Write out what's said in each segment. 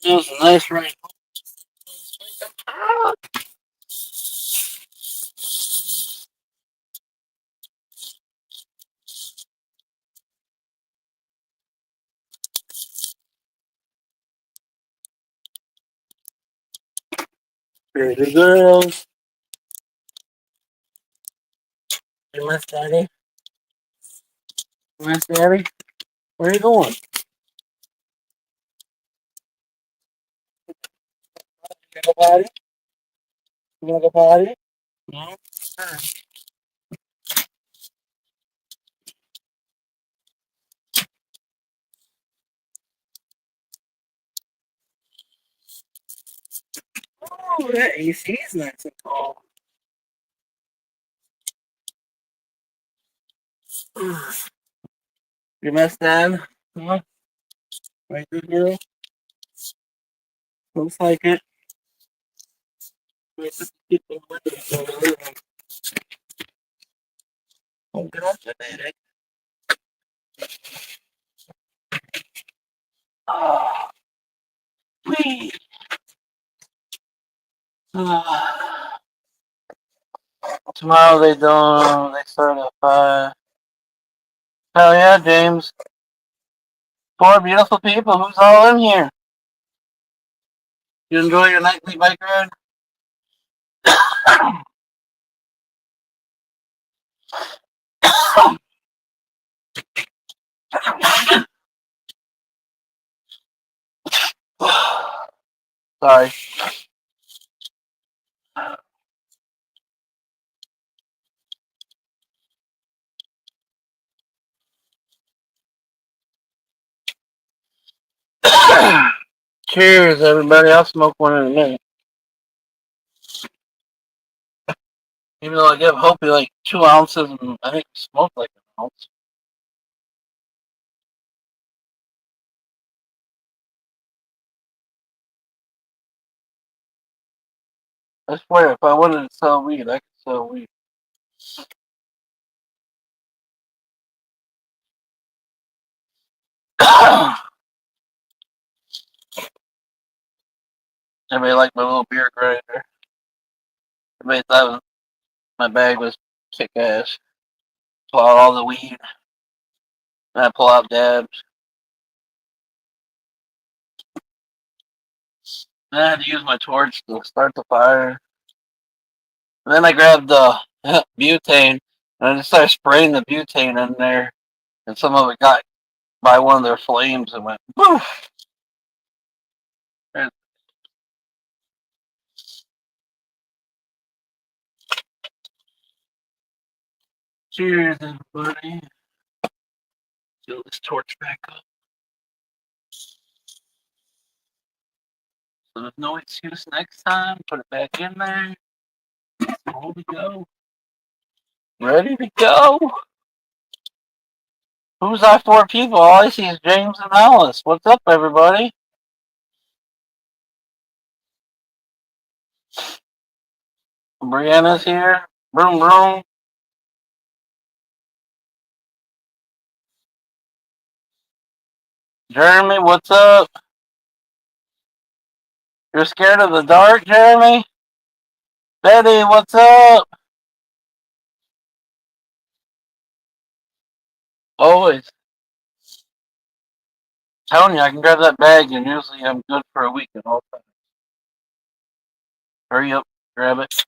It was a nice rain. Pretty girls. You miss daddy? You miss daddy? Where are you going? You gonna go potty? You gonna go potty? No. Oh, that AC is nice and cold. You miss dad? Huh? Right, good girl? Looks like it. Wait, let's keep the windows open. Oh, get off the bed, eh? Oh, wee. Ah. Tomorrow they start at 5. Hell yeah, James. 4 beautiful people. Who's all in here? You enjoy your nightly bike ride? Sorry. Cheers, everybody. I'll smoke one in a minute. Even though I give Hopi like 2 ounces, and I think we smoked like an ounce. I swear, if I wanted to sell weed, I could sell weed. Everybody liked my little beer grinder. Everybody thought my bag was kick ass. Pull out all the weed, and I pull out dabs. Then I had to use my torch to start the fire. And then I grabbed the butane and I just started spraying the butane in there. And some of it got by one of their flames and went poof. Cheers, everybody. Fill this torch back up. So there's no excuse next time. Put it back in there. Ready to go. Ready to go. Who's our four people? All I see is James and Alice. What's up, everybody? Brianna's here. Broom, broom. Jeremy, what's up? You're scared of the dark, Jeremy? Betty, what's up? Always. Telling you, I can grab that bag, and usually I'm good for a week at all times. Hurry up, grab it.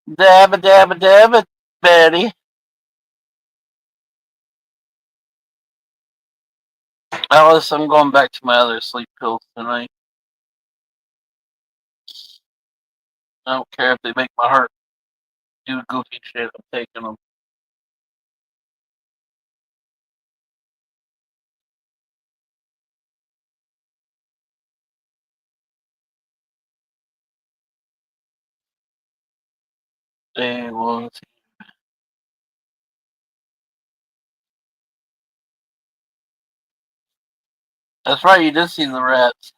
Dabba dabba dabba, Betty. Alice, I'm going back to my other sleep pills tonight. I don't care if they make my heart do goofy shit. I'm taking them. They will. That's right, you did see the rats.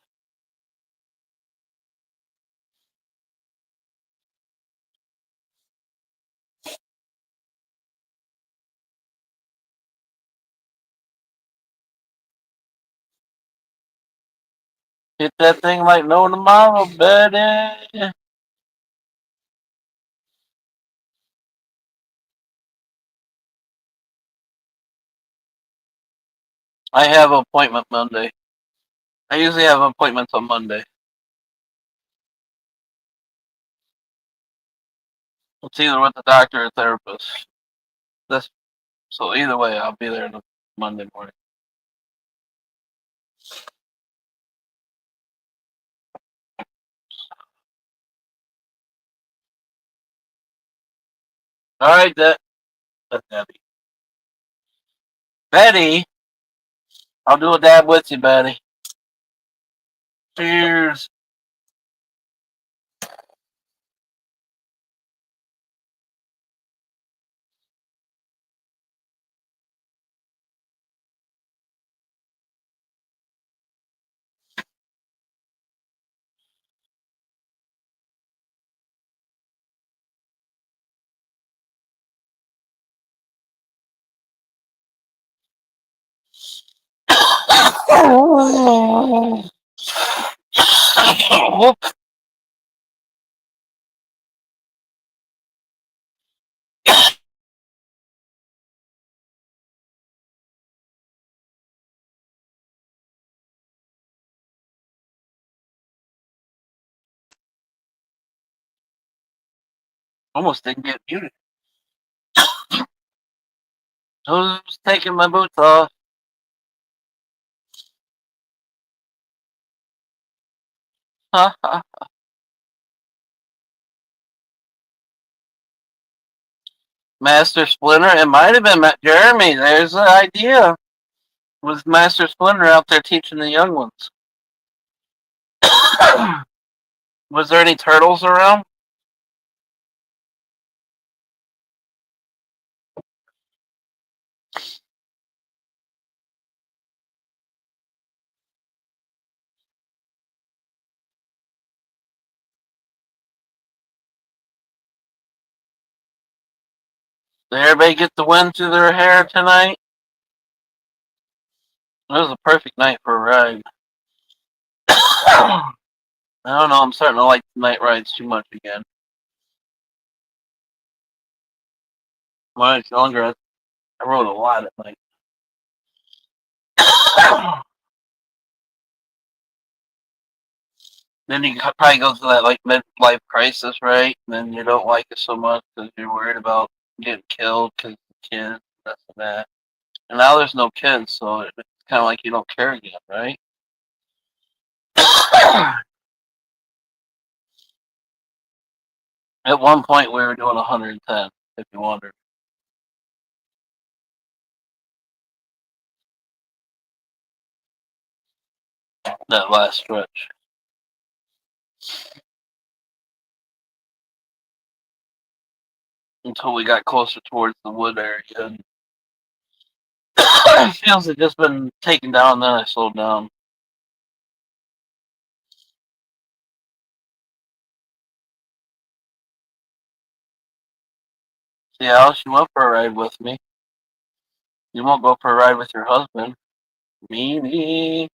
Hit that thing like no tomorrow, Betty. I have an appointment Monday. I usually have appointments on Monday. It's either with the doctor or therapist. This, so either way, I'll be there on Monday morning. All right, that's Debbie. Betty, I'll do a dab with you, Betty. Cheers. Almost didn't get muted. Who's taking my boots off? Master Splinter. It might have been Jeremy. There's the idea. Was Master Splinter out there teaching the young ones? Was there any turtles around? Did everybody get the wind through their hair tonight? It was a perfect night for a ride. I don't know. I'm starting to like night rides too much again. When I was younger, I rode a lot at night. Then you probably go through that like midlife crisis, right? And then you don't like it so much because you're worried about getting killed because of the kids, this and that. And now there's no kids, so it's kind of like you don't care again, right? At one point, we were doing 110, if you wondered, that last stretch. Until we got closer towards the wood area. And feels had just been taken down, then I slowed down. See, Alice, you went for a ride with me. You won't go for a ride with your husband. Meanie.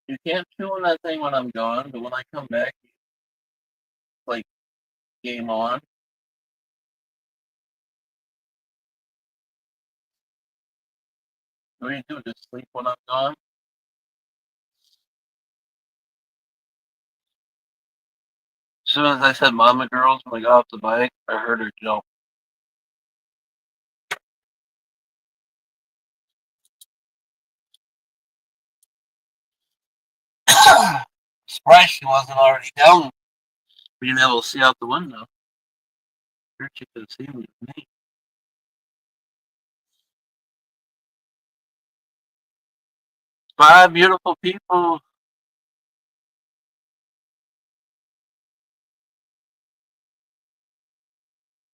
You can't chew on that thing when I'm gone, but when I come back, like, game on. What do you do? Just sleep when I'm gone? As soon as I said Mama Girls when I got off the bike, I heard her jump. Surprised she wasn't already down, being able to see out the window. Her she could see me. Five beautiful people.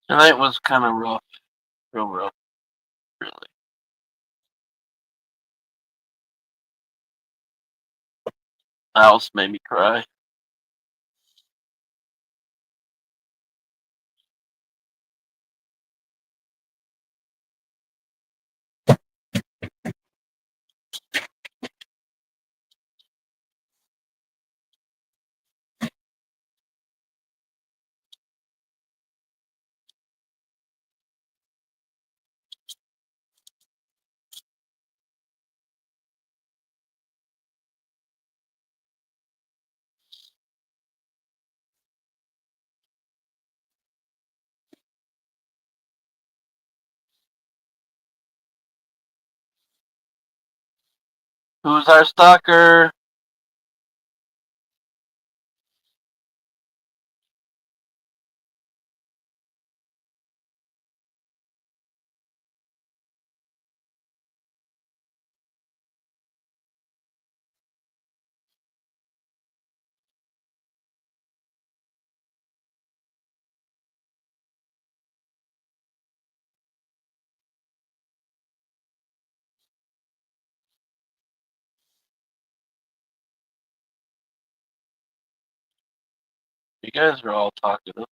Tonight was kind of rough, real rough, really. Alice made me cry. Who's our stalker? You guys are all talkative.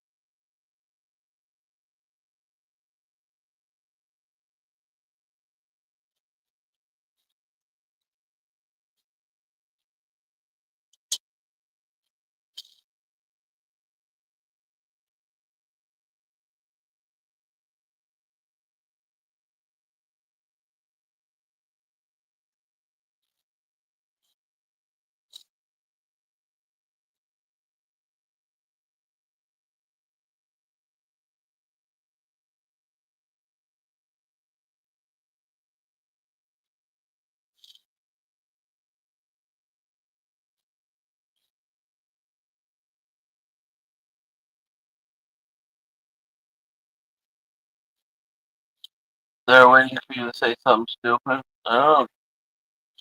They're waiting for you to say something stupid. Oh,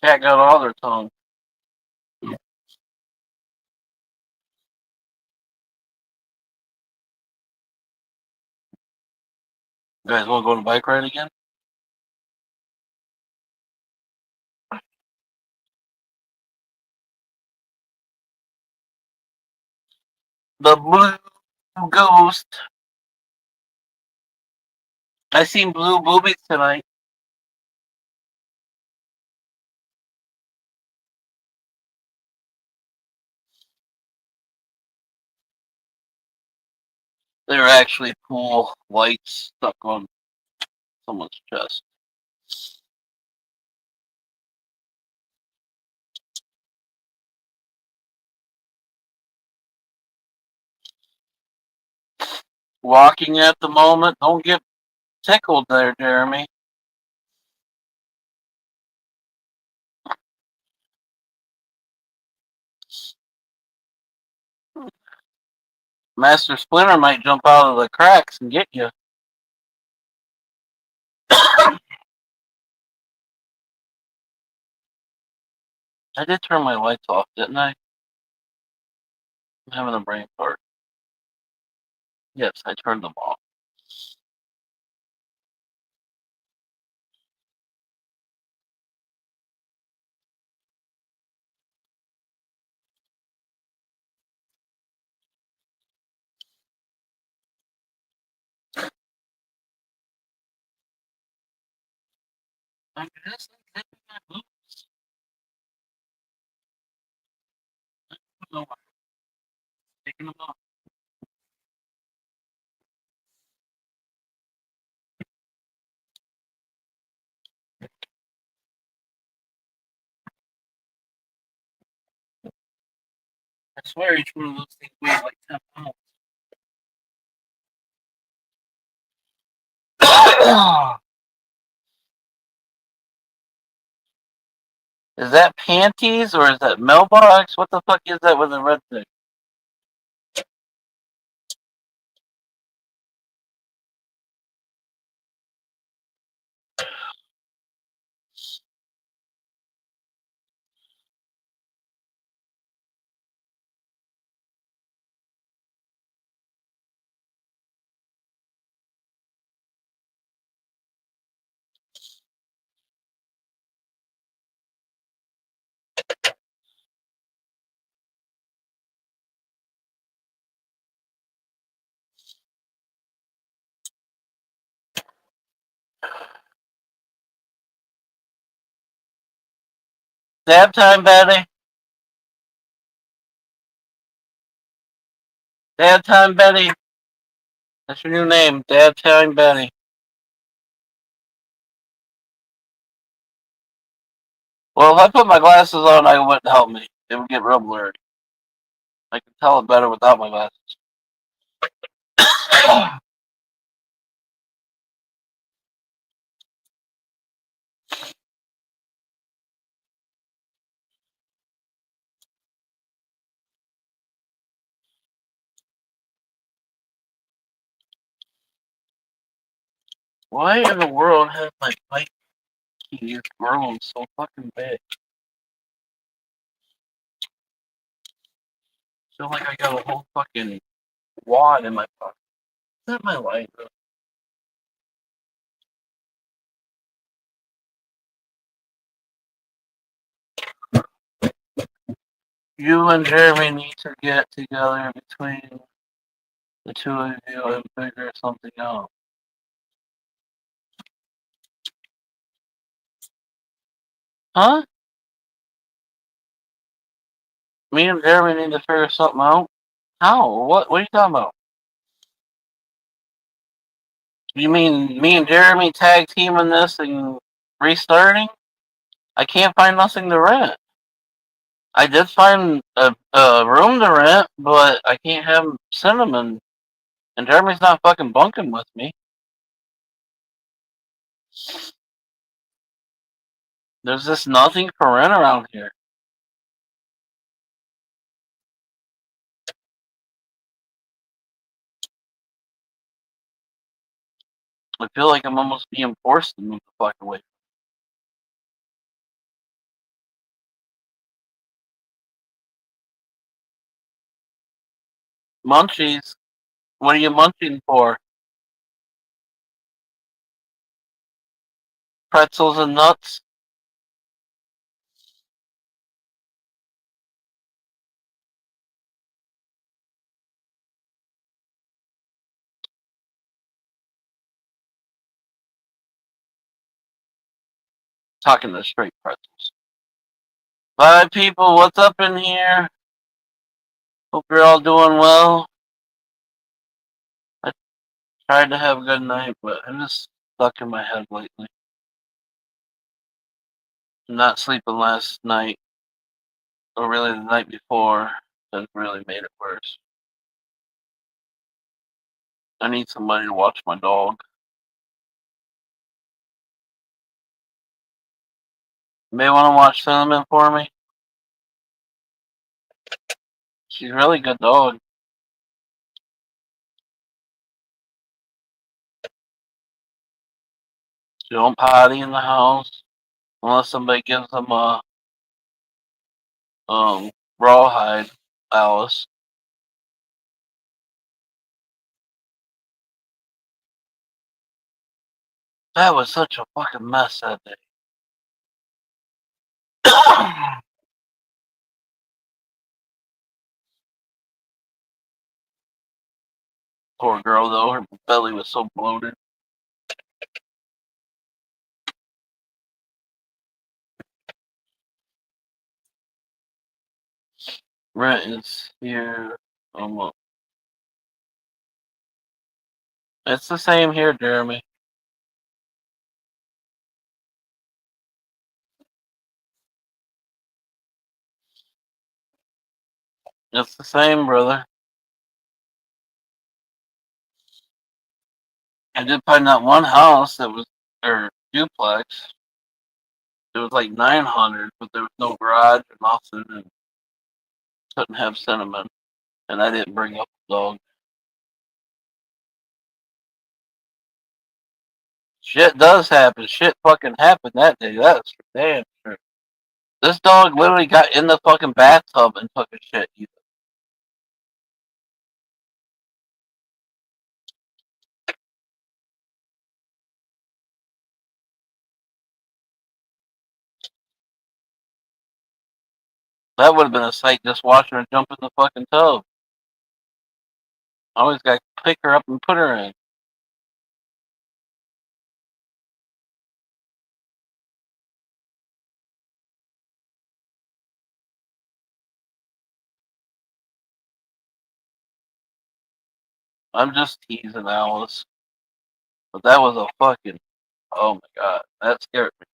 cat got all their tongue. You guys want to go on a bike ride again? The blue ghost. I seen blue boobies tonight. They were actually cool lights stuck on someone's chest. Walking at the moment. Don't get tickled there, Jeremy. Master Splinter might jump out of the cracks and get you. I did turn my lights off, didn't I? I'm having a brain fart. Yes, I turned them off. I'm just taking my boots. I don't know why I'm taking them off. I swear each one of those things weighs like 10 pounds. Is that panties or is that mailbox? What the fuck is that with the red thing? Dab time, Betty. Dab time, Betty. That's your new name, Dab time, Betty. Well, if I put my glasses on, it wouldn't help me. It would get real blurry. I can tell it better without my glasses. Why in the world has my bike key grown so fucking big? I feel like I got a whole fucking wad in my pocket. Is that my light? You and Jeremy need to get together between the two of you and figure something out. Huh? Me and Jeremy need to figure something out? How? What are you talking about? You mean me and Jeremy tag teaming this and restarting? I can't find nothing to rent. I did find a room to rent, but I can't have cinnamon. And Jeremy's not fucking bunking with me. There's just nothing for rent around here. I feel like I'm almost being forced to move the fuck away. Munchies? What are you munching for? Pretzels and nuts? Talking to straight pretzels. Bye, people. What's up in here? Hope you're all doing well. I tried to have a good night, but I'm just stuck in my head lately. Not sleeping last night, or really the night before, has really made it worse. I need somebody to watch my dog. You may want to watch Cinnamon for me. She's a really good dog. She don't potty in the house unless somebody gives them a rawhide, Alice. That was such a fucking mess that day. Poor girl, though, her belly was so bloated. Rent is here. Almost. It's the same here, Jeremy. It's the same, brother. I did find that one house that was, or duplex. It was like 900, but there was no garage or nothing, and couldn't have Cinnamon. And I didn't bring up the dog. Shit does happen. Shit fucking happened that day. That's for damn sure. This dog literally got in the fucking bathtub and took a shit. That would have been a sight just watching her jump in the fucking tub. I always got to pick her up and put her in. I'm just teasing Alice. But that was a fucking, oh my god, that scared me.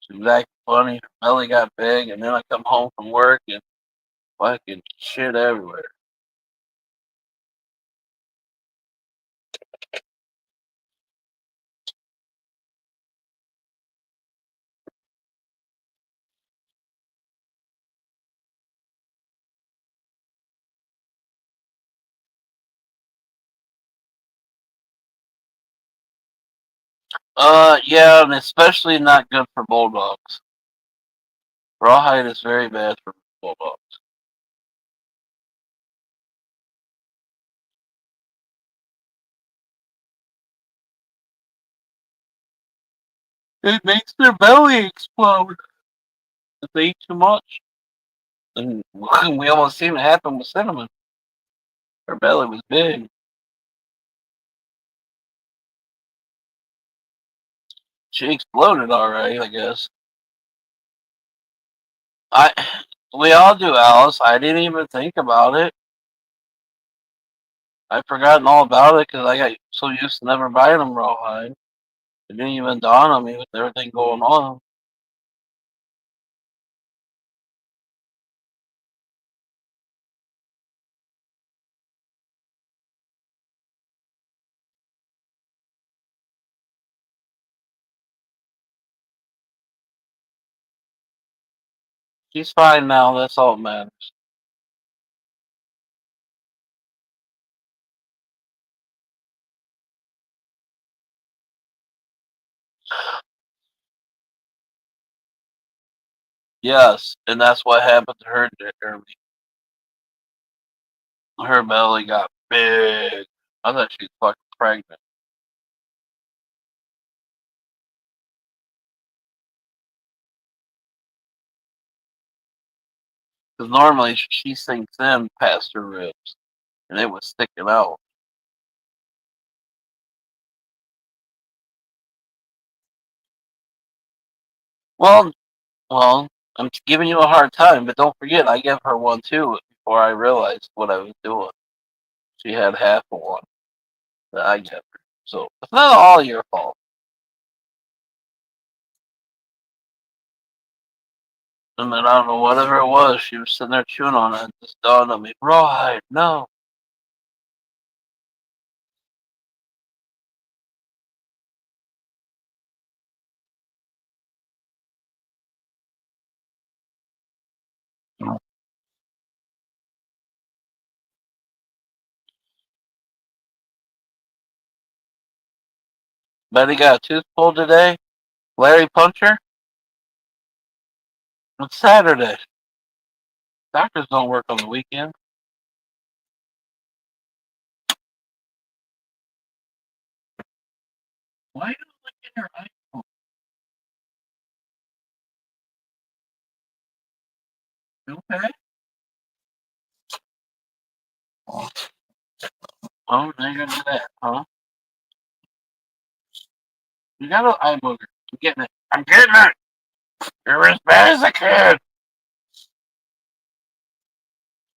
She was acting funny, her belly got big, and then I come home from work and fucking shit everywhere. Yeah, and especially not good for bulldogs. Rawhide is very bad for bulldogs. It makes their belly explode if they eat too much. And we almost seen it happen with Cinnamon. Her belly was big. She exploded alright, I guess. I we all do, Alice. I didn't even think about it. I'd forgotten all about it because I got so used to never buying them rawhide. It didn't even dawn on me with everything going on. She's fine now. That's all that matters. Yes, and that's what happened to her, Jeremy. Her belly got big. I thought she was fucking pregnant. Because normally she sinks in past her ribs, and it was sticking out. Well, well, I'm giving you a hard time, but don't forget I gave her one too before I realized what I was doing. She had half of one that I gave her, so it's not all your fault. And then I don't know whatever it was, she was sitting there chewing on it. And it just dawned on me, rawhide, no. Betty got a tooth pulled today. Larry Puncher. It's Saturday. Doctors don't work on the weekend. Why are you looking at your iPhone? Okay. Oh, now you're gonna do that, huh? You got an eye booger. I'm getting it. I'm getting it. You're as bad as a kid.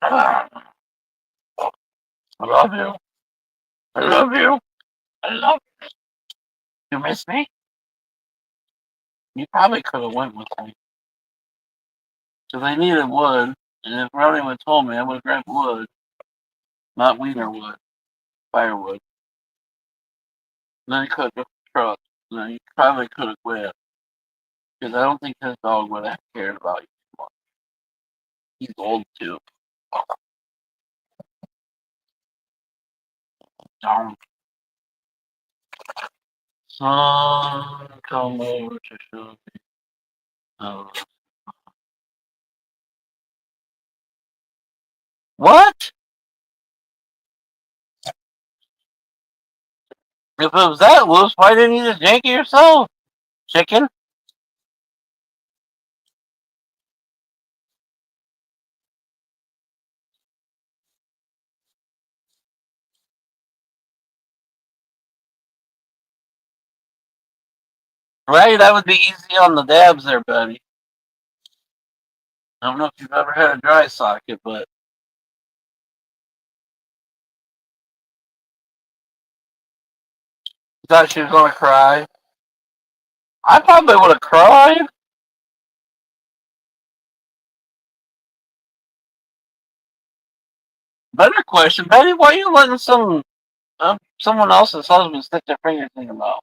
Ah, I love you. I love you. I love you. You miss me? You probably could have went with me. Because I needed wood. And if Ronnie would have told me, I would have grabbed wood. Not wiener wood. Firewood. And then he could have truck. And then he probably could have quit. Because I don't think his dog would have cared about you too much. He's old too. Darn. Son, come over to show me. Oh. What? If it was that loose, why didn't you just yank it yourself? Chicken? Right, that would be easy on the dabs there, buddy. I don't know if you've ever had a dry socket, but you thought she was gonna cry. I probably would have cried. Better question, Betty, why are you letting someone else's husband stick their fingers in your mouth?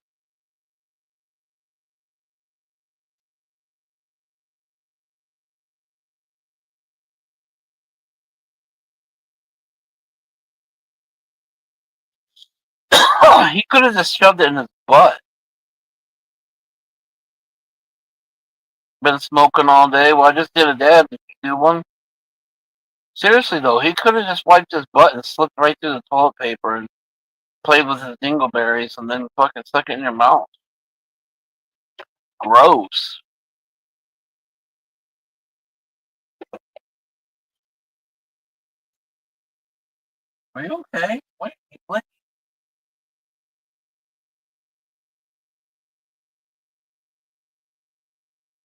He could have just shoved it in his butt. Been smoking all day. Well, I just did a dab. Did you do one? Seriously though, he could have just wiped his butt and slipped right through the toilet paper and played with his dingleberries and then fucking stuck it in your mouth. Gross. Are you okay? What?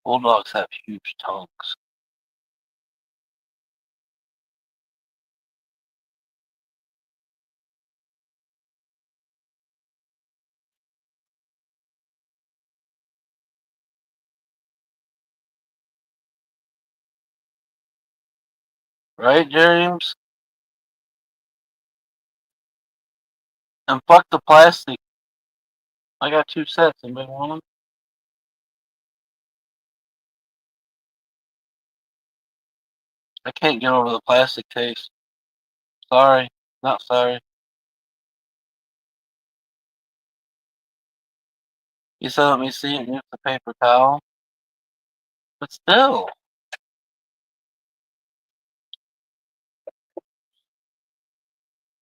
Bulldogs have huge tongues. Right, James? And fuck the plastic. I got two sets. Anybody want them? I can't get over the plastic taste. Sorry. Not sorry. You said let me see it and use the paper towel. But still.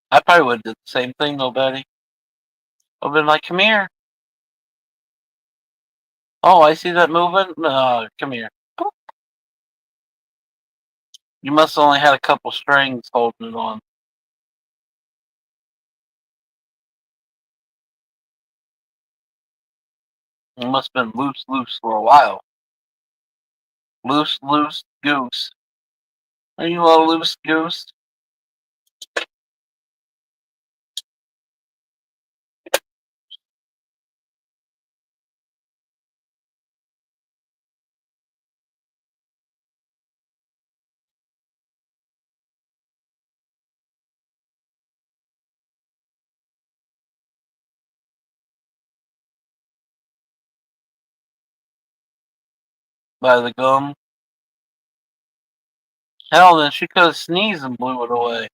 I probably would have did the same thing though, Betty. I've been like, come here. Oh, I see that moving. No, come here. You must have only had a couple strings holding it on. It must have been loose for a while. Loose goose. Are you a loose goose? By the gum? Hell, then she could have sneezed and blew it away.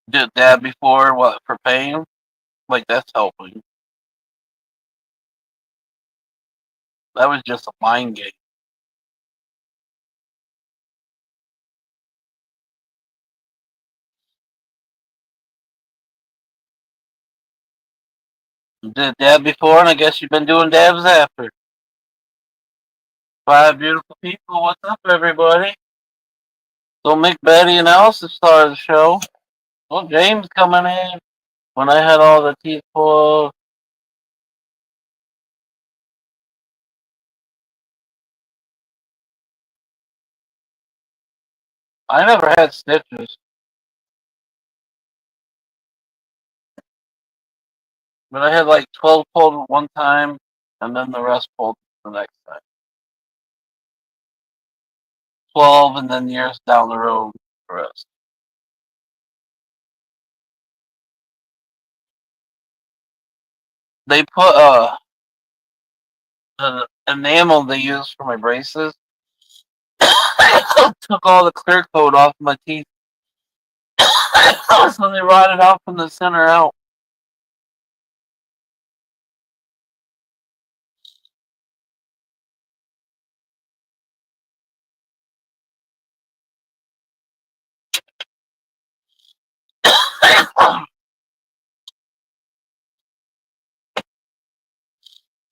Did that before, what, for pain? Like, that's helping. That was just a mind game. You did dab before, and I guess you've been doing dabs after. Five beautiful people, what's up, everybody? Don't make Betty and Alice the star of the show. Well, James coming in when I had all the teeth pulled. I never had stitches, but I had like 12 pulled one time, and then the rest pulled the next time. 12, and then years down the road, the rest. They put the enamel they used for my braces. Took all the clear coat off my teeth, so they rotted out from the center out.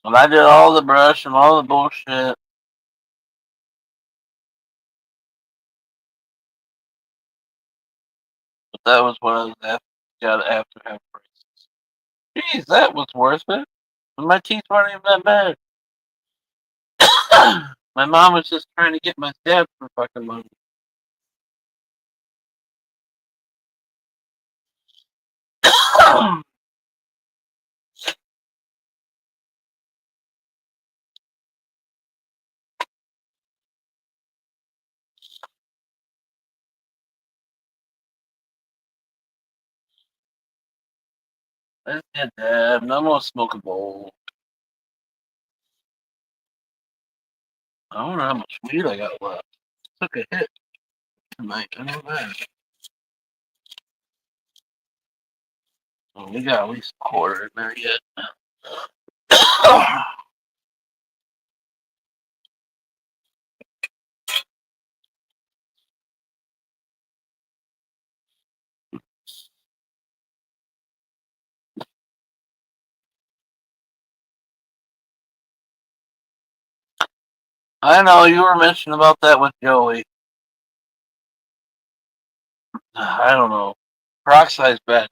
And I did all the brush and all the bullshit. But that was what I was got after having braces. Jeez, that was worth it. My teeth weren't even that bad. My mom was just trying to get my dad for fucking money. I just did that, and I'm gonna smoke a bowl. I don't know how much weed I got left. Took a hit tonight. I know that. Well, we got at least a quarter in there yet. I know you were mentioning about that with Joey. I don't know. Peroxide's bad.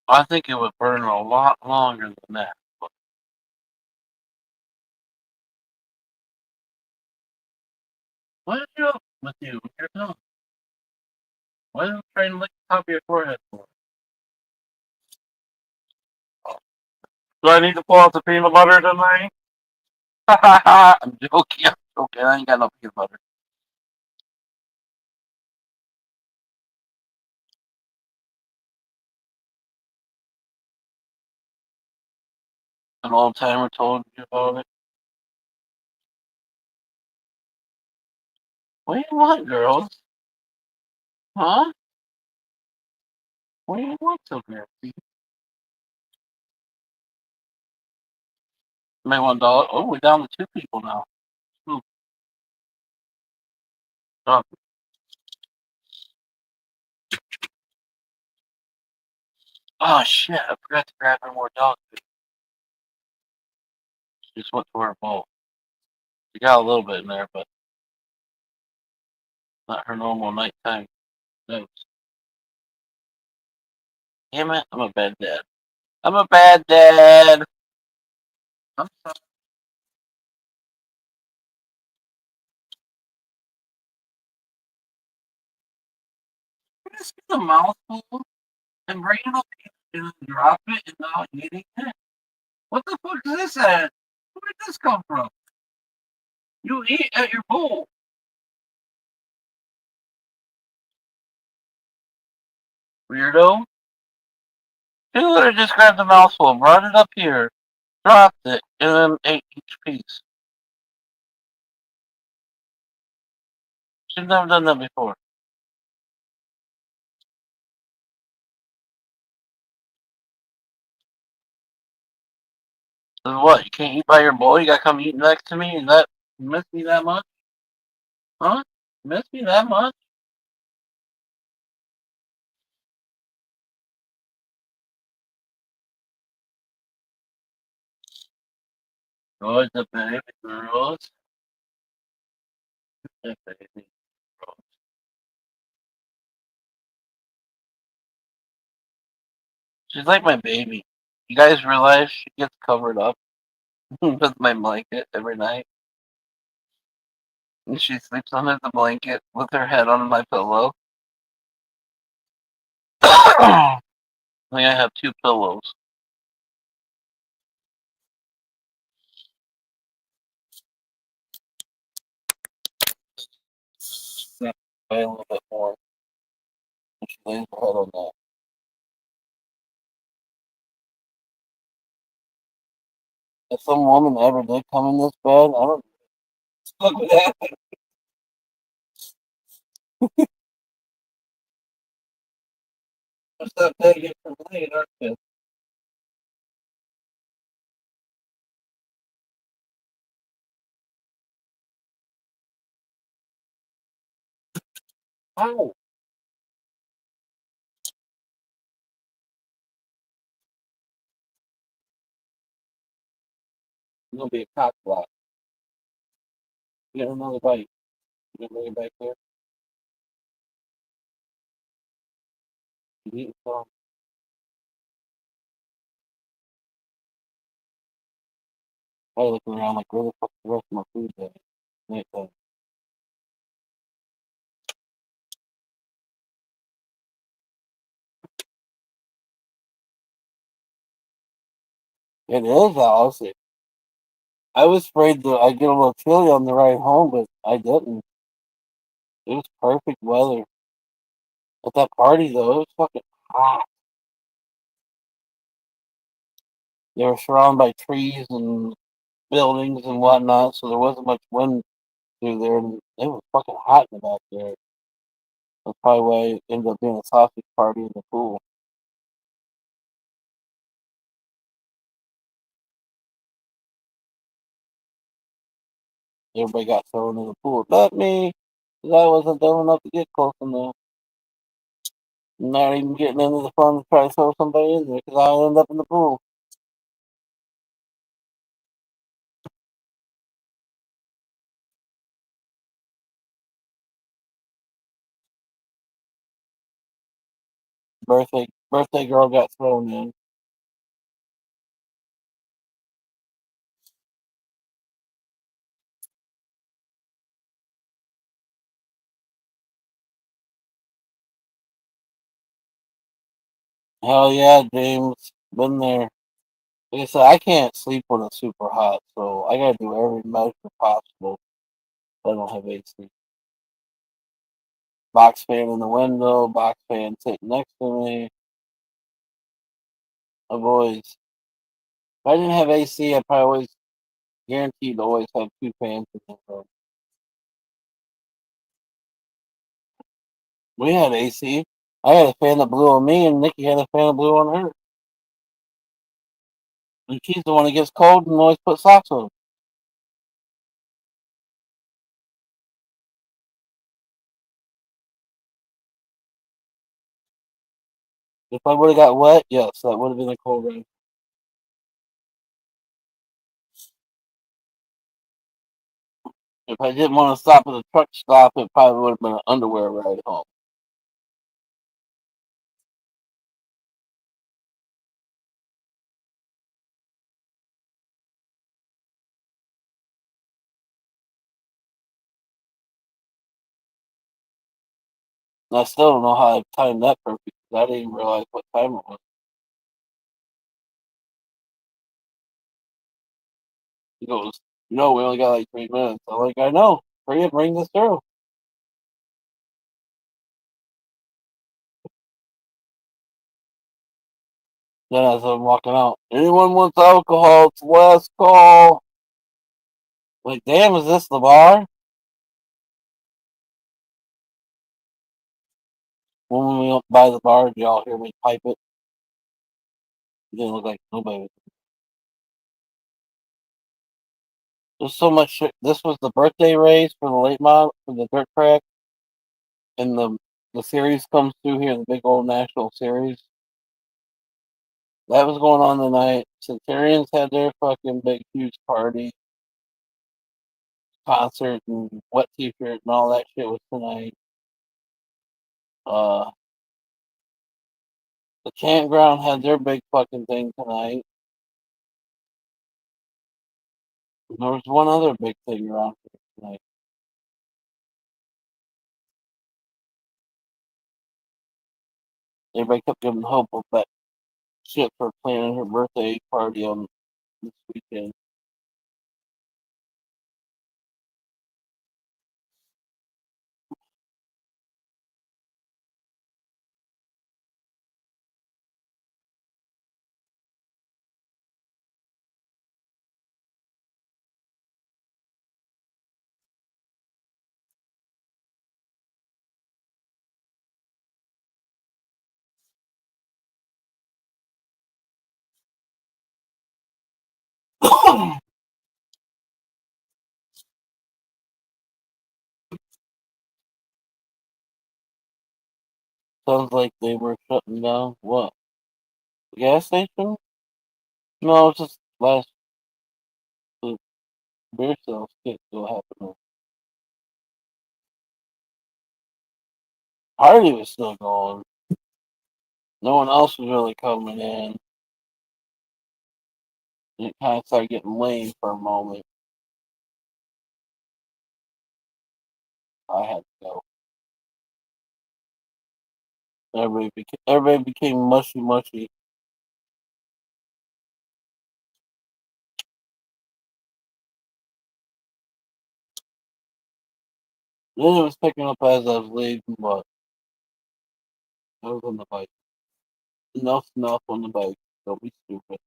I think it would burn a lot longer than that. What is up with you with your tongue? Why are you trying to lick the top of your forehead for? Do I need to pull out the peanut butter tonight? I'm joking. I'm joking. I ain't got no peanut butter. An old timer told you about it. What do you want, girls? Huh? What do you want so girl? May $1. Oh, we're down to two people now. Hmm. Oh, oh shit! I forgot to grab her more dog food. She just went for her bowl. She got a little bit in there, but not her normal nighttime dose. Damn it! I'm a bad dad. I'm a bad dad. I'm sorry. Just get a mouthful and bring it up and drop it and not eating it. What the fuck is this at? Where did this come from? You eat at your bowl. Weirdo. She literally just grabbed a mouthful, brought it up here, dropped it, and then ate each piece. She's never done that before. So what? You can't eat by your bowl? You gotta come eat next to me? And that you miss me that much? Huh? You miss me that much? Oh, it's a baby girls. A baby girls. She's like my baby. You guys realize she gets covered up with my blanket every night? And she sleeps under the blanket with her head on my pillow. I think I have two pillows. Yeah. A little bit more. And she lays her head on that. If some woman ever did come in this bed, I don't know what would happen. What's that bed from laying, aren't you? How? It's gonna be a cock block. You get another bite. You bring it back there. You eat some. I look around like, where the fuck's the rest of my food at? Nighttime. It is, Alice. I was afraid that I'd get a little chilly on the ride home, but I didn't. It was perfect weather. At that party, though, it was fucking hot. They were surrounded by trees and buildings and whatnot, so there wasn't much wind through there. And it was fucking hot in the back there. That's probably why it ended up being a sausage party in the pool. Everybody got thrown in the pool. But me, because I wasn't dumb enough to get close enough. Not even getting into the fun to try to throw somebody in there because I ended up in the pool. Birthday girl got thrown in. Hell yeah, James. Been there. Like I said, I can't sleep when it's super hot, so I gotta do every measure possible. If I don't have AC. Box fan in the window, box fan sitting next to me. I've always, if I didn't have AC, I'd probably always guaranteed to always have two fans in the room. We had AC. I had a fan that blew on me, and Nikki had a fan that blew on her. And she's the one that gets cold and always puts socks on. If I would have got wet, yes, that would have been a cold rain. If I didn't want to stop at a truck stop, it probably would have been an underwear ride home. And I still don't know how I timed that perfect because I didn't even realize what time it was. He goes, we only got like 3 minutes. I'm like, I know. Hurry up, bring this through. Then as I'm walking out, anyone wants alcohol? It's last call. Like, damn, is this the bar? When we went by the bar, did y'all hear me pipe it? It didn't look like nobody. There's so much shit. This was the birthday race for the late model for the dirt track, and the series comes through here, the big old national series. That was going on tonight. Centurions had their fucking big huge party, concert, and wet t-shirt and all that shit was tonight. Uh, the campground had their big fucking thing tonight. And there was one other big thing around here tonight. Everybody kept giving hope of that shit for planning her birthday party on this weekend. Sounds like they were shutting down what? The gas station? No, it's just last the beer sales can't still happen. Party was still going. No one else was really coming in. It kind of started getting lame for a moment. I had to go. Everybody became mushy mushy. Then it was picking up as I was leaving, but I was on the bike. Enough on the bike. Don't be stupid.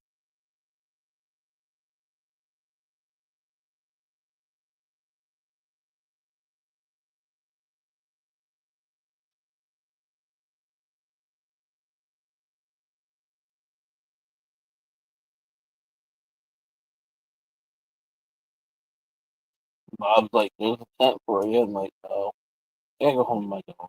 Bob's like, there's a tent for you. I'm like, no. I gotta go home to my dog.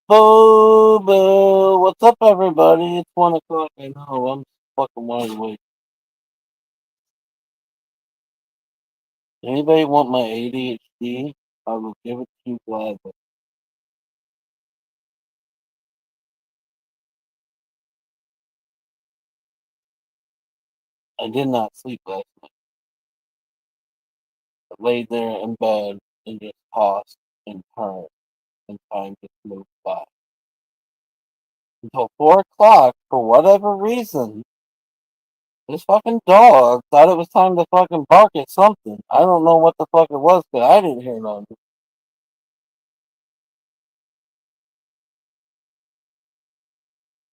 Boo boo! What's up, everybody? It's 1 o'clock. I know I'm fucking wide awake. Anybody want my ADHD? I will give it to you gladly. I did not sleep last night. I laid there in bed and just tossed and turned, and time just moved by. Until 4 o'clock, for whatever reason, this fucking dog thought it was time to fucking bark at something. I don't know what the fuck it was, but I didn't hear none.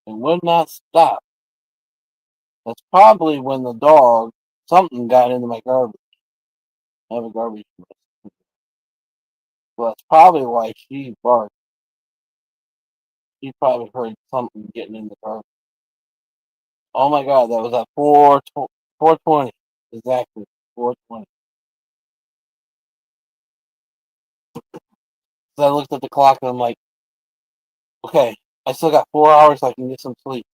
It would not stop. That's probably when the dog, something got into my garbage. I have a garbage can. Well, that's probably why she barked. She probably heard something getting in the garbage. Oh my god, that was at 4:20. Exactly, 4:20. So I looked at the clock and I'm like, okay, I still got 4 hours so I can get some sleep.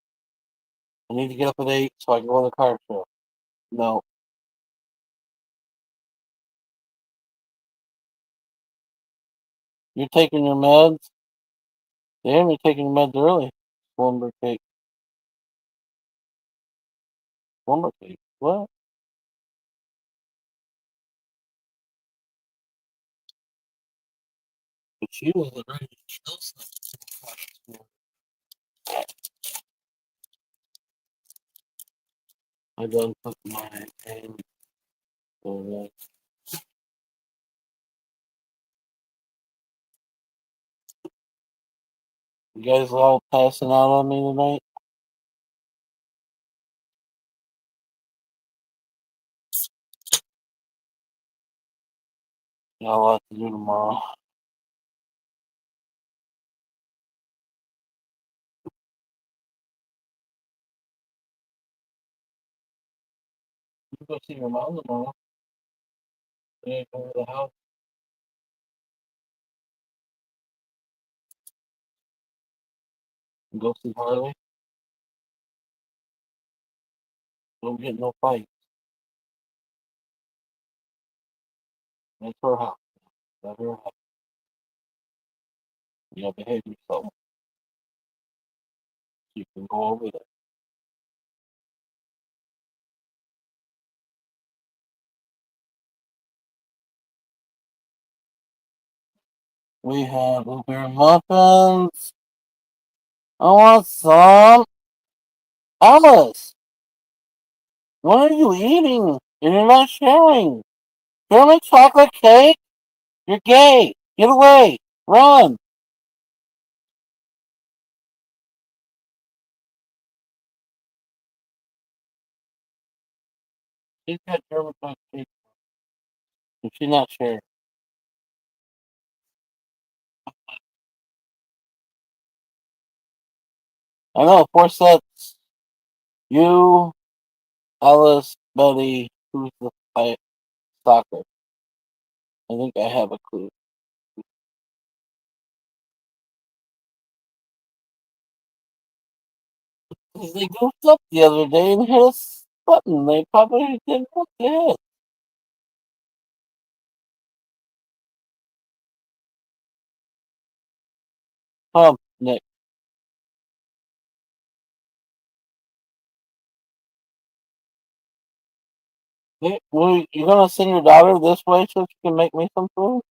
I need to get up at 8 so I can go to the car show. No. You're taking your meds? Damn, you're taking your meds early. Slumber cake. Slumber cake. What? But she wasn't ready to kill something. I done put my hand over. You guys all passing out on me tonight? Got a lot to do tomorrow. You go see your mom tomorrow. You ain't going to the house. You go see Harley. Don't get no fight. That's her house. That's her house. You gotta behave yourself. You can go over there. We have blueberry muffins. I want some. Alice, what are you eating? And you're not sharing. German chocolate cake? You're gay. Get away. Run. She's got German chocolate cake. And she's not sharing. I know, 4 sets. You, Alice, Betty, who's the fight soccer? I think I have a clue. Because they goofed up the other day and hit a button they probably didn't want to hit. Nick. Hey, well, you gonna send your daughter this way so she can make me some food?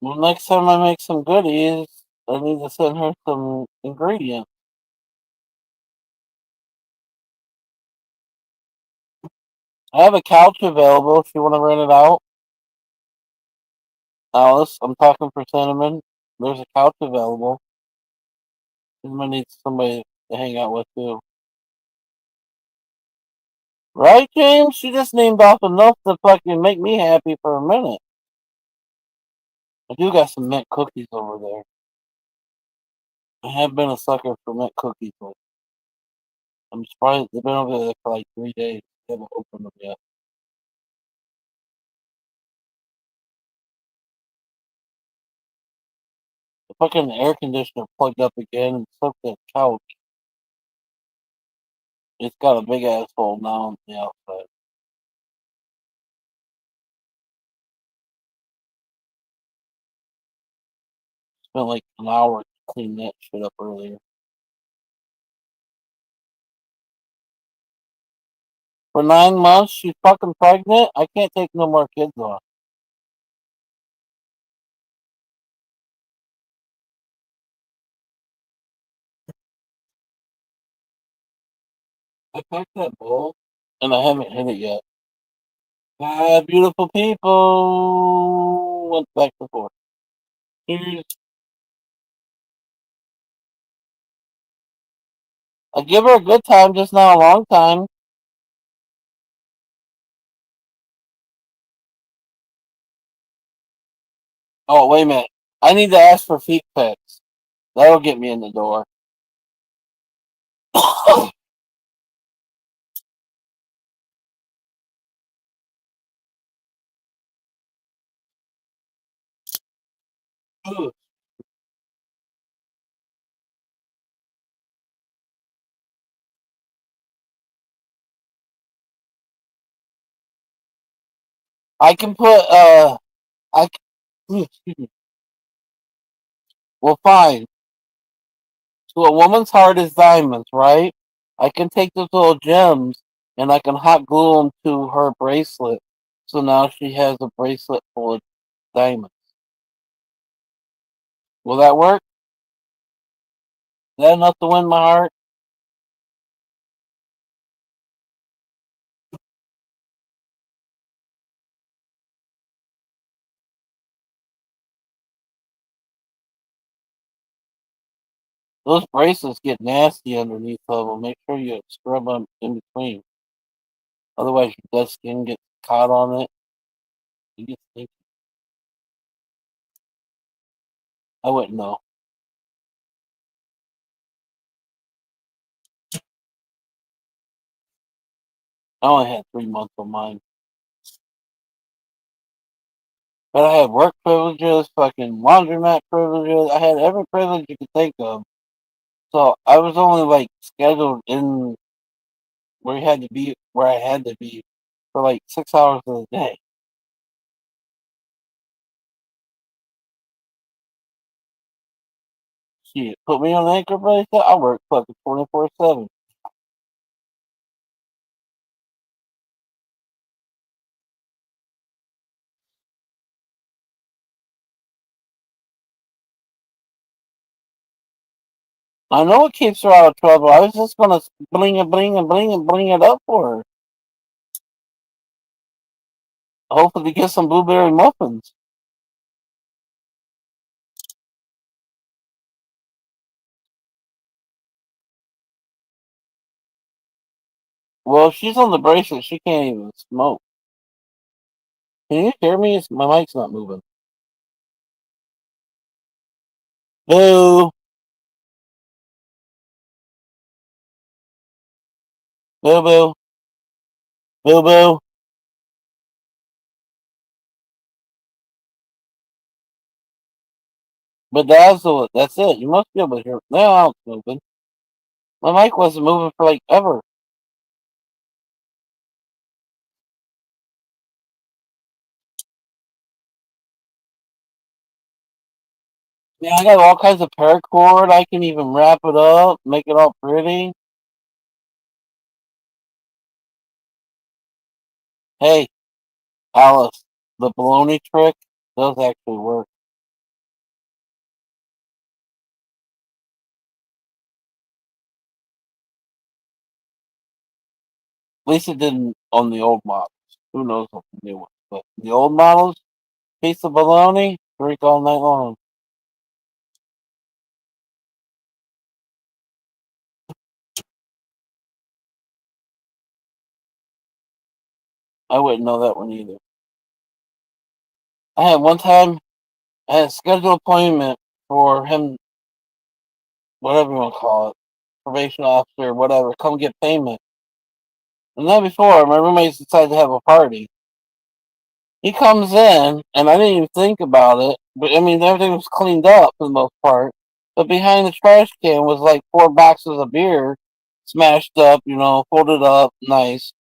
Well, next time I make some goodies, I need to send her some ingredients. I have a couch available if you want to rent it out. Alice, I'm talking for Cinnamon. There's a couch available. Cinnamon needs somebody to hang out with too. Right, James? She just named off enough to fucking make me happy for a minute. I do got some mint cookies over there. I have been a sucker for mint cookies. But I'm surprised they've been over there for like 3 days. They haven't opened them yet. The fucking air conditioner plugged up again and soaked that couch. It's got a big asshole now on the outside. Spent like an hour cleaning that shit up earlier. For 9 months, she's fucking pregnant. I can't take no more kids on. I packed that bowl and I haven't hit it yet. Ah, beautiful people. Went back and forth. Here's, I give her a good time, just not a long time. Oh, wait a minute. I need to ask for feet pics. That'll get me in the door. I can put, I, excuse me. Well, fine. So a woman's heart is diamonds, right? I can take those little gems and I can hot glue them to her bracelet. So now she has a bracelet full of diamonds. Will that work? Is that enough to win my heart? Those bracelets get nasty underneath of them. Make sure you scrub them in between. Otherwise, your dead skin gets caught on it. You get stinky. I wouldn't know. I only had 3 months on mine. But I had work privileges, fucking laundromat privileges. I had every privilege you could think of. So I was only like scheduled in where I had to be for like 6 hours of the day. Shit, put me on an anchor bracelet, I work fucking 24/7. I know it keeps her out of trouble. I was just gonna bling and bling and bling and bling it up for her. Hopefully get some blueberry muffins. Well, if she's on the bracelet, she can't even smoke. Can you hear me? My mic's not moving. Boo! Boo boo! Boo boo! But that's it. You must be able to hear. Now it's moving. My mic wasn't moving for like ever. Yeah, I got all kinds of paracord. I can even wrap it up, make it all pretty. Hey, Alice, the baloney trick does actually work. At least it didn't on the old models. Who knows on the new ones? But the old models, piece of baloney, drink all night long. I wouldn't know that one either. I had one time, I had a scheduled appointment for him. whatever you want to call it, probation officer, whatever, come get payment. The night before, my roommates decided to have a party. He comes in, and I didn't even think about it. But I mean, everything was cleaned up for the most part. But behind the trash can was like 4 boxes of beer, smashed up, folded up, nice.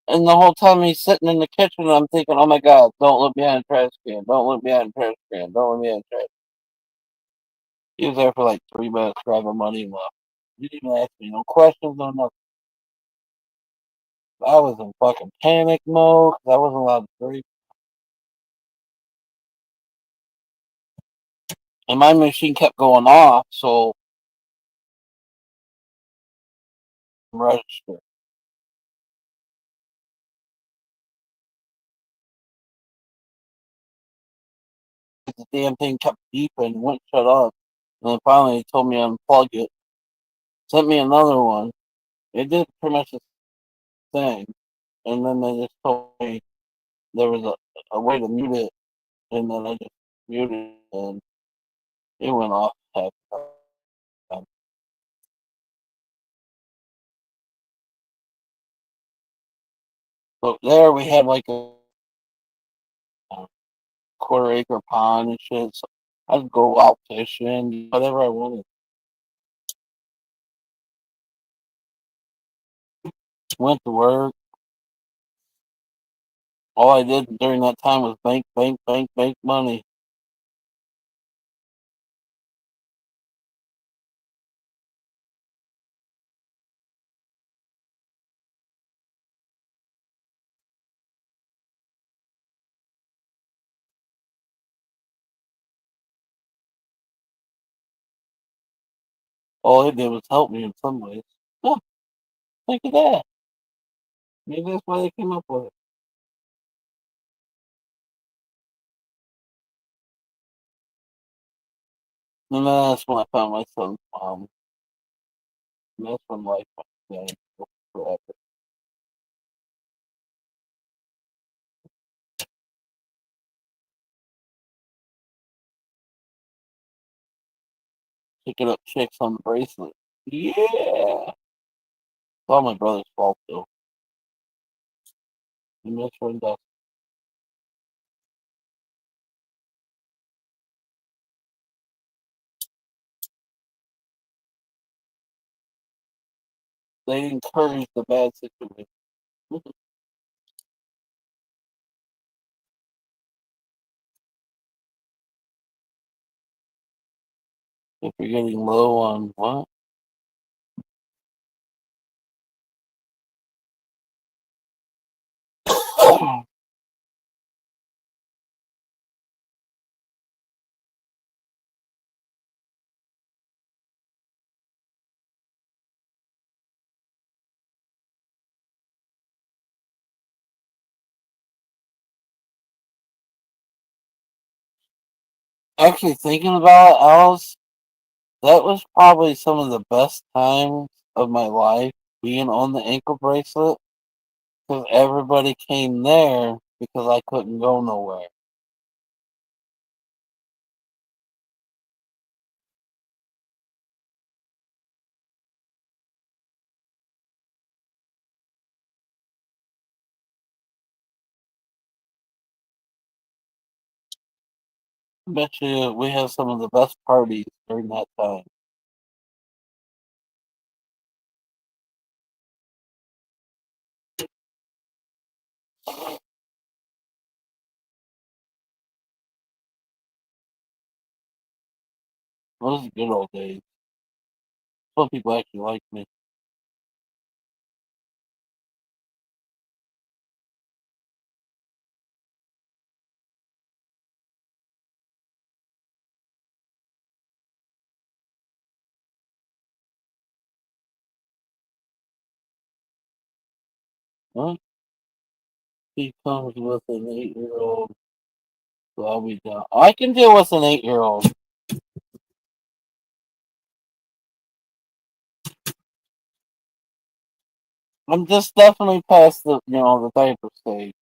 And the whole time he's sitting in the kitchen, I'm thinking, oh my god, don't look behind the trash can, don't look behind the trash can, don't look behind the trash. He was there for like 3 minutes grabbing money and left. He didn't even ask me no questions, no nothing. I was in fucking panic mode because I wasn't allowed to drink. And my machine kept going off, so register. The damn thing kept beeping, wouldn't shut up. And then finally, he told me to unplug it. Sent me another one. It did pretty much the thing. And then they just told me there was a way to mute it. And then I just muted it, and it went off half the time. But there we had like a quarter-acre pond and shit. So I'd go out fishing, whatever I wanted. Went to work. All I did during that time was bank, bank, bank, bank money. All it did was help me in some ways. Huh, think of that. Maybe that's why they came up with it. And then that's when I found my son's mom. And that's when life went down forever. Picking up chicks on the bracelet. Yeah. It's all my brother's fault, though. He misread that. They encouraged the bad situation. If you're getting low on what? Actually, thinking about it, Alice, that was probably some of the best times of my life being on the ankle bracelet because everybody came there because I couldn't go nowhere. I bet you we had some of the best parties during that time. Those are good old days. Some people actually like me. Huh? He comes with an 8-year-old, so I'll be down. I can deal with an 8-year-old. I'm just definitely past the diaper stage.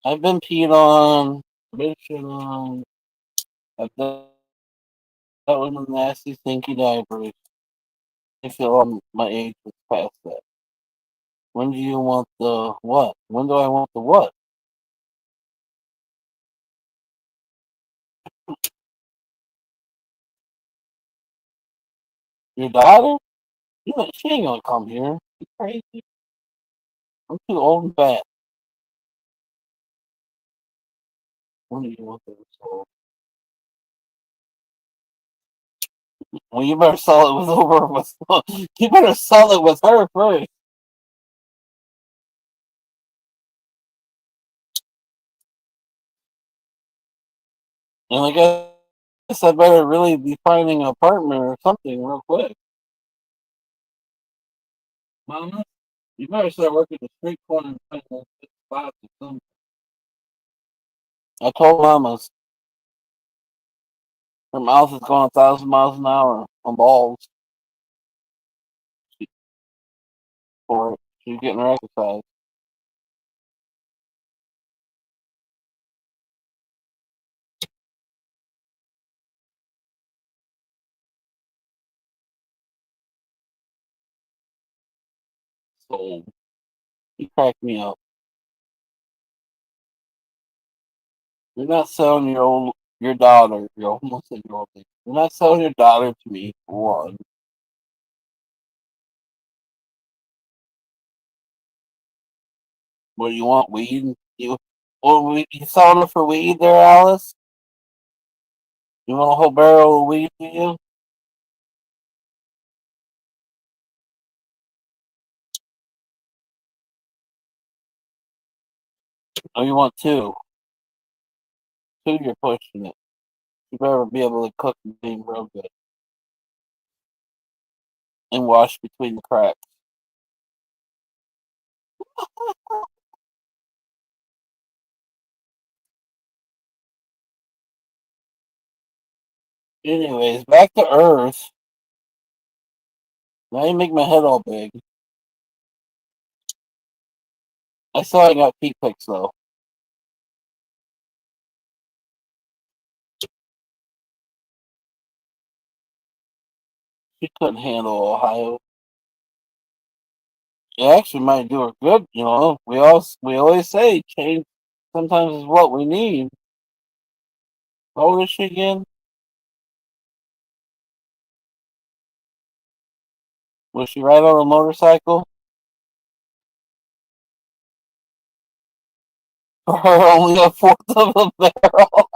I've been peed on, been shit on. I've done That was a nasty, stinky diapers. I feel my age was past that. When do you want the what? When do I want the what? Your daughter? She ain't gonna come here. You crazy? I'm too old and fat. When do you want the sold? Well, you better sell it with over with. You better sell it with her first. And I guess I better really be finding an apartment or something real quick. Mama, you better start working the street corner and find those good spots or something. I told Mama's her mouth is going 1,000 miles an hour on balls for it. She's getting her exercise. So you crack me up. You're not selling your daughter. You're almost said your old lady. You're not selling your daughter to me for one. What do you want? Weed? You selling it for weed there, Alice? You want a whole barrel of weed, do you? Oh, you want two? Two, you're pushing it. You better be able to cook and clean real good and wash between the cracks. Anyways, back to Earth. Now you make my head all big. I saw I got feet pics though. She couldn't handle Ohio. It actually might do her good, you know. We always say change sometimes is what we need. How old is she again? Was she ride on a motorcycle? For her only a fourth of a barrel.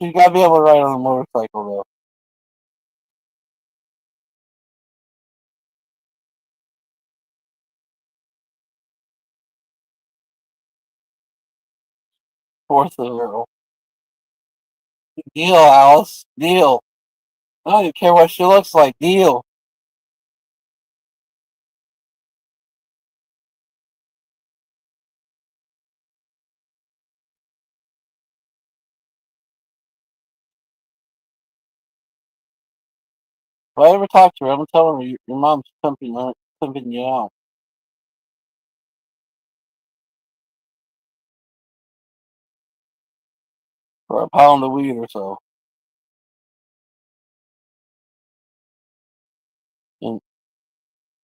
She gotta be able to ride on a motorcycle though. Fourth of a barrel. Deal, Alice. Deal. I don't even care what she looks like. Deal. If I ever talk to her, I'm telling her your mom's pimping you out for a pound of weed or so. And,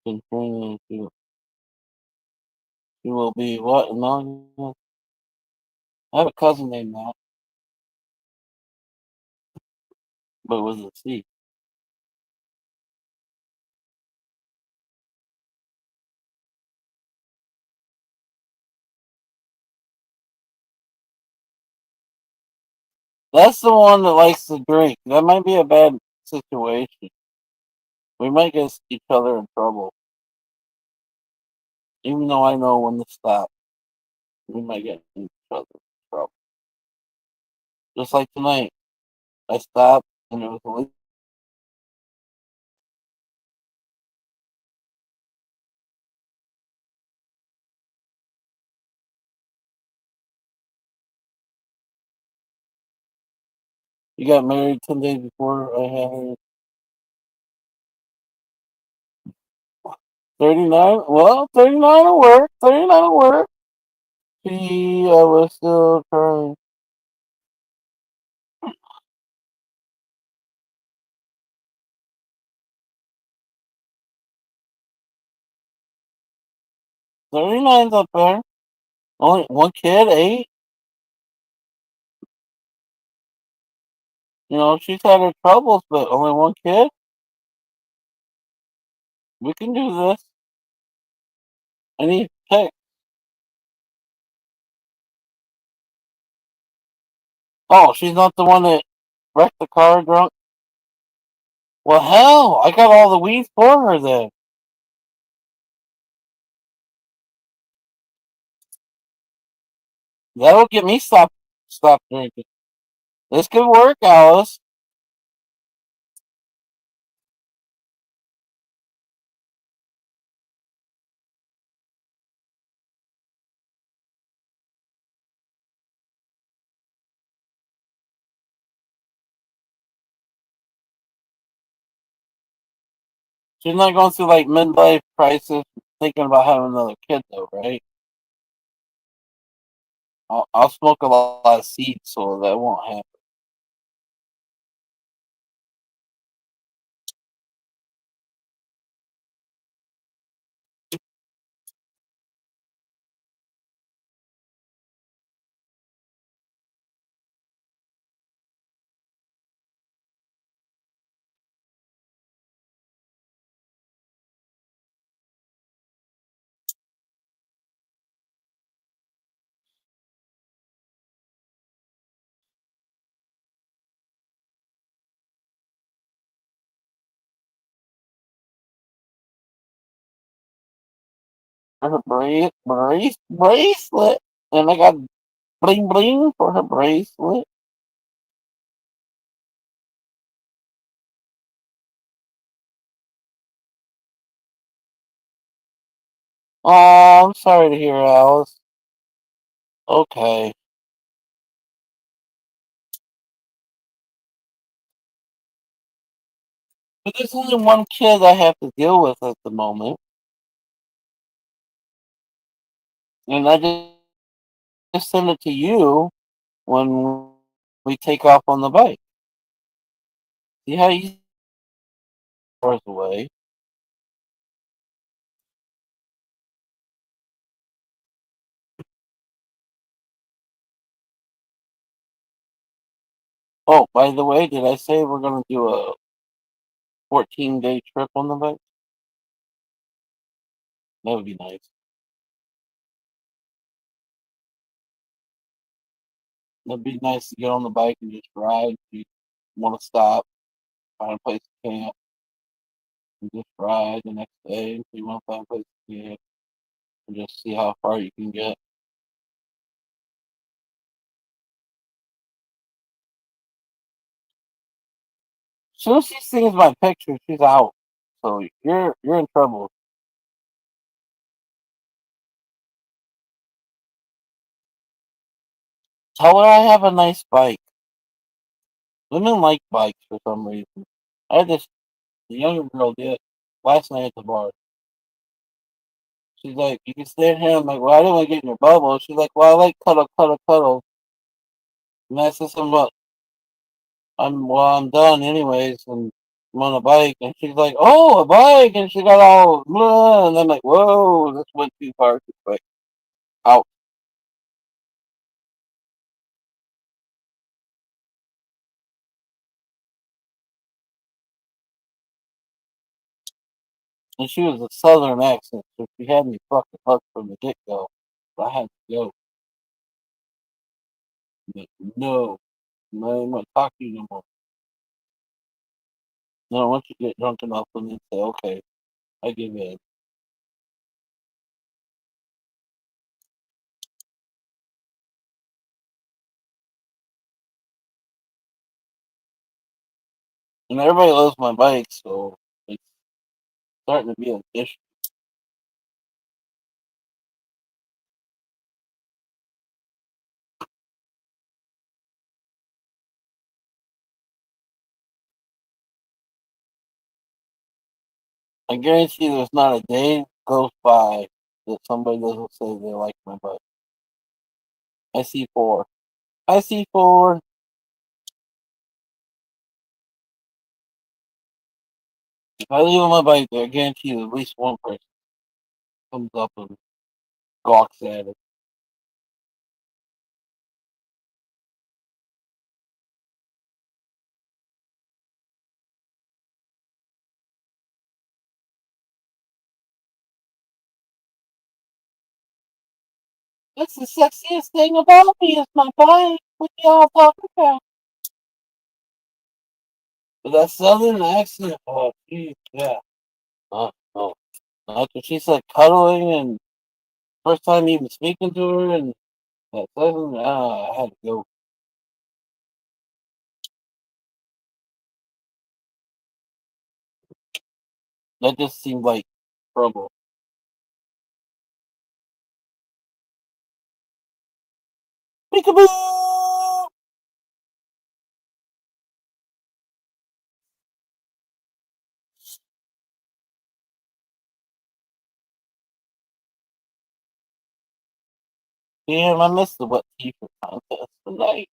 and she will be what? No, I have a cousin named that, but it was a C. That's the one that likes to drink. That might be a bad situation. We might get each other in trouble. Even though I know when to stop, we might get each other in trouble. Just like tonight, I stopped and it was illegal. You got married 10 days before I had her. 39? Well, 39 will work. 39 will work. Pee, I was still crying. $39's up there. Only one kid, 8. You know, she's had her troubles, but only one kid. We can do this. I need pick. Oh, she's not the one that wrecked the car drunk? Well, hell, I got all the weed for her then. That'll get me stop drinking. This could work, Alice. She's not going through like midlife crisis thinking about having another kid though, right? I'll smoke a lot of seeds so that won't happen. For her bracelet, and I got bling bling for her bracelet. Oh, I'm sorry to hear, Alice. Okay, but there's only one kid I have to deal with at the moment, and I just send it to you when we take off on the bike. See how you hours away. Oh, by the way, did I say we're gonna do a 14-day trip on the bike? That would be nice. That'd be nice to get on the bike and just ride. If you want to stop, find a place to camp, and just ride the next day. If you want to find a place to camp, and just see how far you can get. As soon as she sees my picture, she's out. So you're in trouble. Tell her I have a nice bike. Women like bikes for some reason. I had this the younger girl did last night at the bar. She's like, "You can stay at home." I'm like, "Well, I didn't want to get in your bubble." She's like, "Well, I like cuddle, cuddle, cuddle." And I said something about, I'm done anyways, and I'm on a bike." And she's like, "Oh, a bike," and she got all blah, and I'm like, "Whoa, this went too far too quick." Out. And she was a southern accent, so she had me fucking hooked from the get go. I had to go. But no, no, I'm not talk to you no more. No, once you get drunk enough, and then say, "Okay, I give in." And everybody loves my bike, so it's starting to be an issue. I guarantee there's not a day goes by that somebody doesn't say they like my bike. I see four. I see four. If I leave on my bike there, I guarantee you at least one person comes up and gawks at it. That's the sexiest thing about me is my bike. What y'all talking about? But that southern accent, oh, geez, yeah. No. Not when she's like cuddling and first time even speaking to her and that southern, I had to go. That just seemed like trouble. Peekaboo! Damn, I missed the wet t-shirt contest tonight.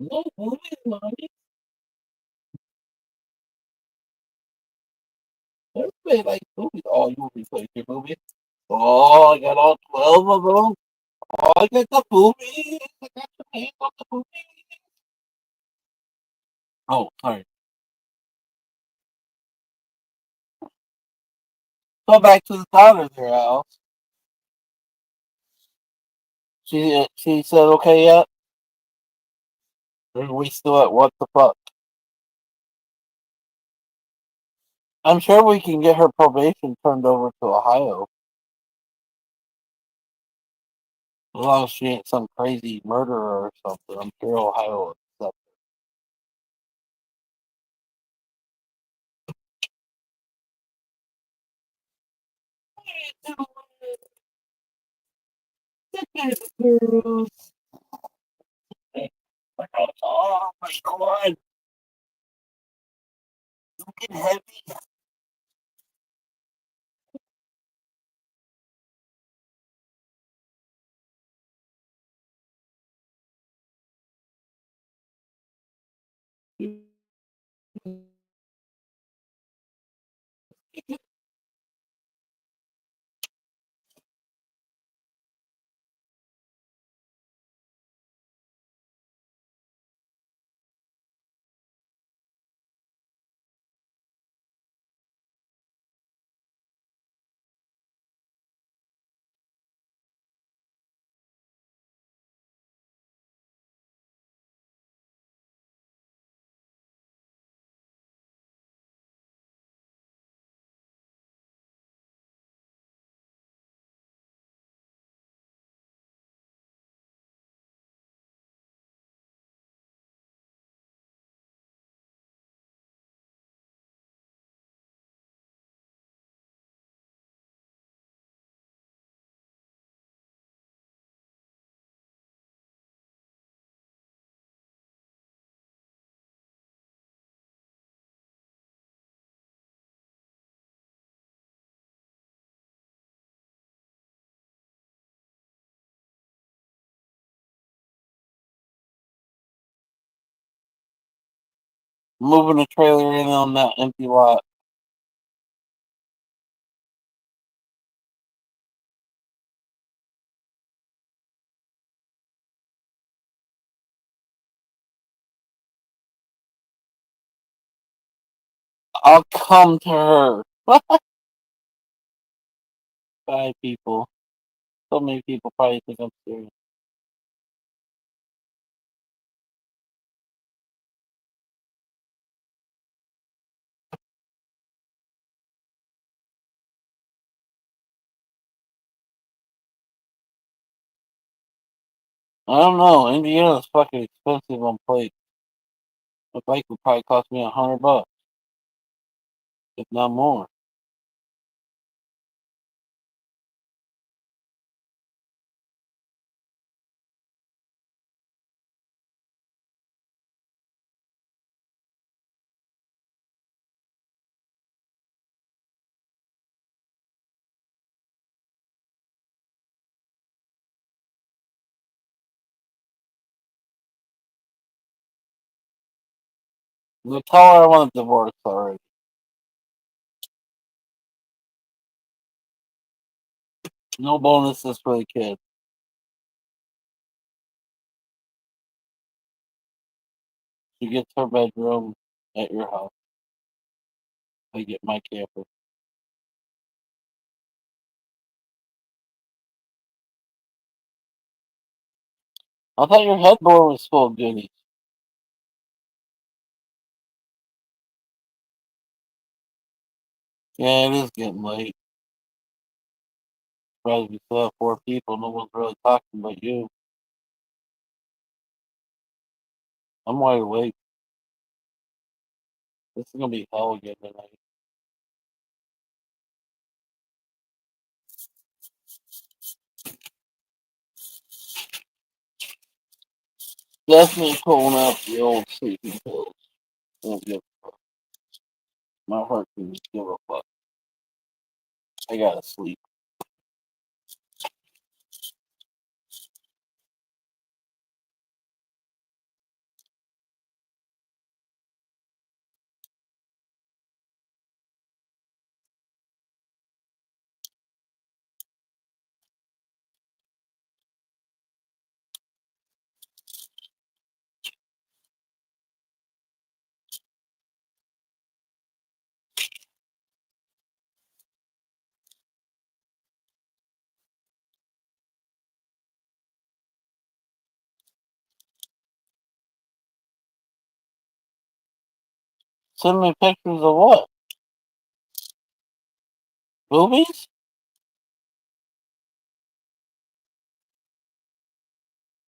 No movies, mommy. Everybody likes movies. Oh, you will be playing your movie. Oh, I got all 12 of them. Oh, I got the movies. I got the hands on the movies. Oh, sorry. Go back to the daughter there, Al. She said okay yet? Or are we still at what the fuck? I'm sure we can get her probation turned over to Ohio. As long as she ain't some crazy murderer or something. I'm sure Ohio will accept it. Oh my god, it's getting heavy. Moving the trailer in on that empty lot. I'll come to her. Bye, people. So many people probably think I'm serious. I don't know. Indiana's fucking expensive on plates. A bike would probably cost me $100, if not more. The tell her I want a divorce already. No bonuses for the kid. She gets her bedroom at your house. I get my camper. I thought your headboard was full of goodies. Yeah, it is getting late. Surprised we still have 4 people. No one's really talking but you. I'm wide awake. This is gonna be hell again tonight. Definitely pulling out the old sleeping pills. Don't give a fuck. My heart can give a fuck. I gotta sleep. Send me pictures of what? Boobies?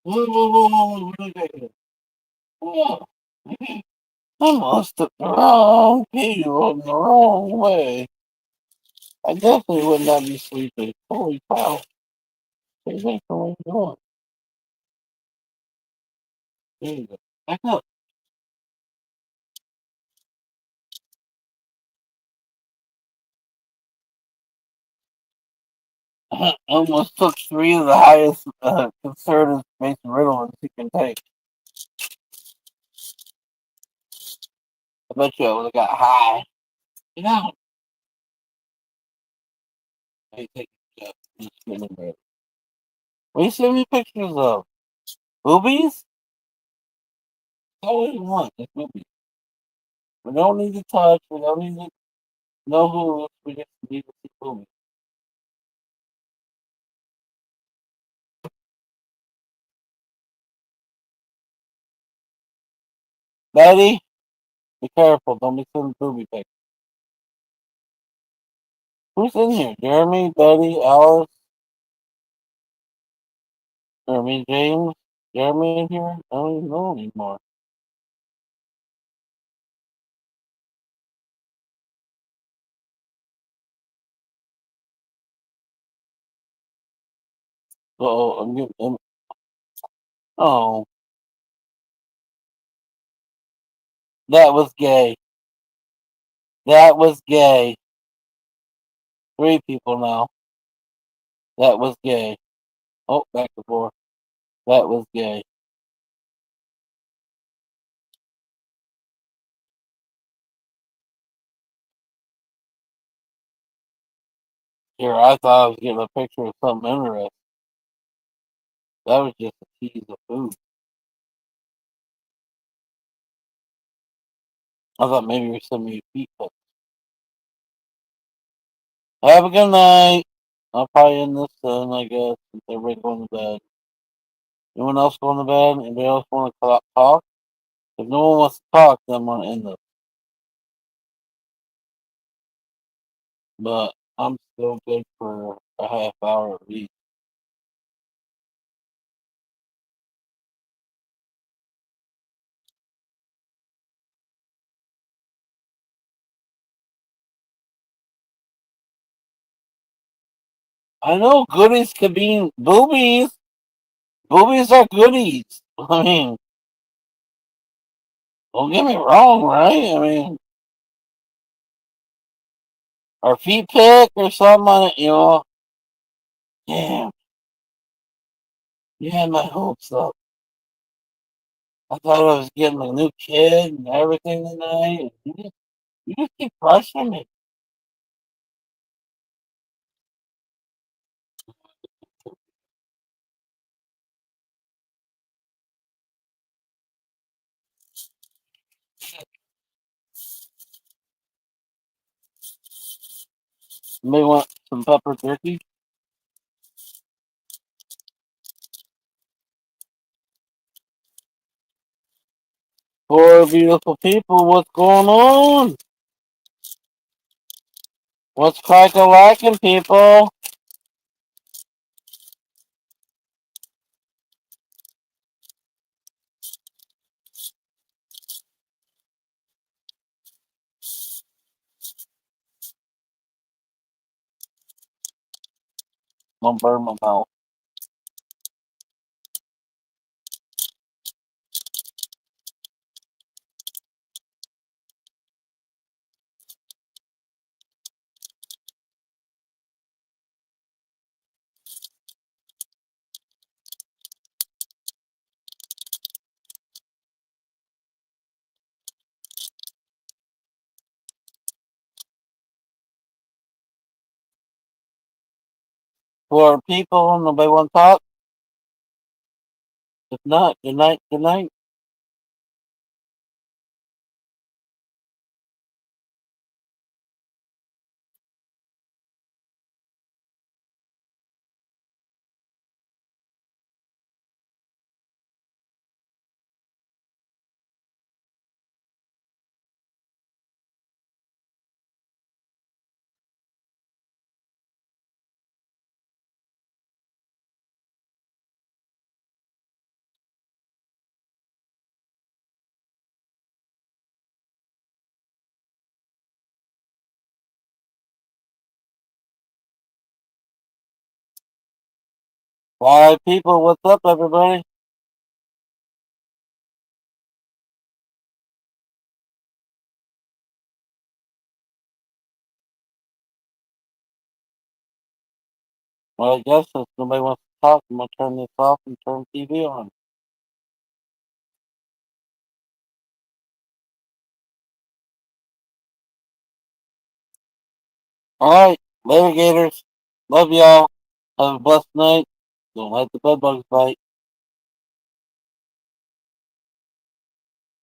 Whoa, what are they? Whoa. I must have the wrong people in the wrong way. I definitely would not be sleeping. Holy cow. What are you doing? There you go. Back up. I almost took 3 of the highest conservative based Ritalin you can take. I bet you I would have got high. Get out. Hey, take it. Just getting in there. What are you sending me pictures of? Boobies? That's all we want. It's boobies. We don't need to touch. We don't need to know who. We just need to see boobies. Betty, be careful. Don't be sending booby pics. Who's in here? Jeremy, Betty, Alice, Jeremy, James? Jeremy in here? I don't even know anymore. Oh, oh, that was gay. That was gay. 3 people now. That was gay. Oh, back to 4. That was gay. Here, I thought I was getting a picture of something interesting. That was just a tease of food. I thought maybe you were sending me feet pics. Have a good night. I'll probably end this soon, I guess, since everybody's going to bed. Anyone else going to bed? Anybody else want to talk? If no one wants to talk, then I'm going to end this. But I'm still good for a half hour at least. I know goodies could be boobies. Boobies are goodies. I mean, don't get me wrong, right? I mean, or feet pick or something, damn, you had my hopes up. I thought I was getting a new kid and everything tonight. You just keep pushing me. You may want some pepper jerky. Poor beautiful people, what's going on? What's crack a lacking, people? I'm gonna burn my mouth. Poor people, nobody want to talk. If not, good night, good night. Bye, people. What's up, everybody? Well, I guess if nobody wants to talk, I'm gonna turn this off and turn TV on. All right, later, Gators. Love y'all. Have a blessed night. Don't let the bed bugs bite.